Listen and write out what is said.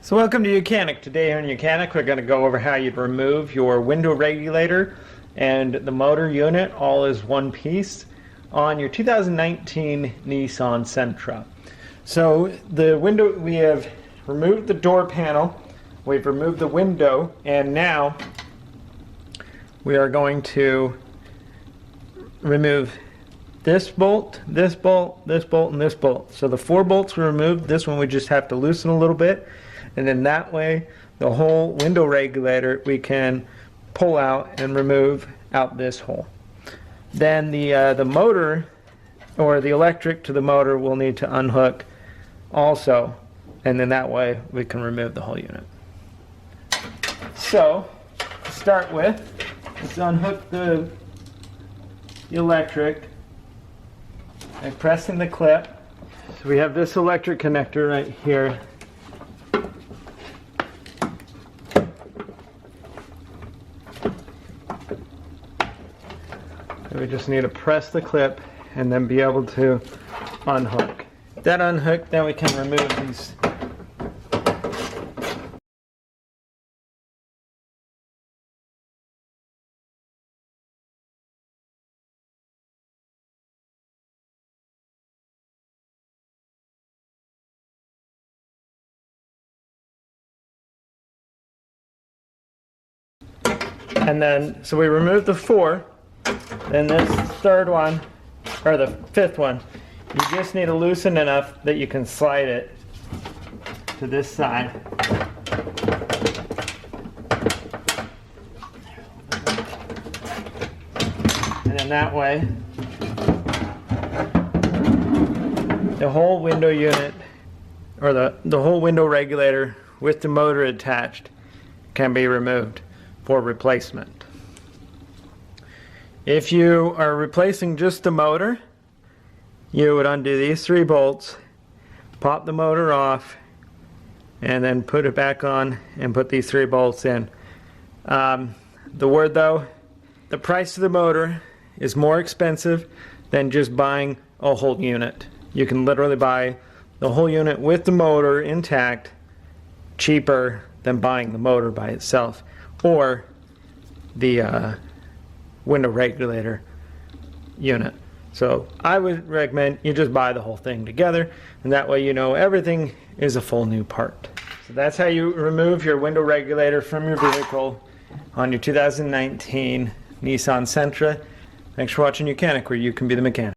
So welcome to YOUCANIC. Today here in YOUCANIC we're going to go over how you'd remove your window regulator and the motor unit all as one piece on your 2019 Nissan Sentra. So the window, we have removed the door panel, we've removed the window, and now we are going to remove this bolt, this bolt, this bolt, and this bolt. So the 4 bolts were removed. This one we just have to loosen a little bit, and then that way the whole window regulator we can pull out and remove out this hole. Then the motor, or the electric to the motor, will need to unhook also, and then that way we can remove the whole unit. So to start with, let's unhook the electric by pressing the clip. So we have this electric connector right here. So we just need to press the clip and then be able to unhook. That unhooked, then we can remove these. And then, so we removed the 4, then this third one, or the 5th one, you just need to loosen enough that you can slide it to this side. And then that way, the whole window unit, or the whole window regulator with the motor attached, can be removed for replacement. If you are replacing just the motor, you would undo these 3 bolts, pop the motor off, and then put it back on and put these 3 bolts in. The word though, the price of the motor is more expensive than just buying a whole unit. You can literally buy the whole unit with the motor intact cheaper than buying the motor by itself, or the window regulator unit. So I would recommend you just buy the whole thing together, and that way you know everything is a full new part. So that's how you remove your window regulator from your vehicle on your 2019 Nissan Sentra. Thanks for watching YOUCANIC, where you can be the mechanic.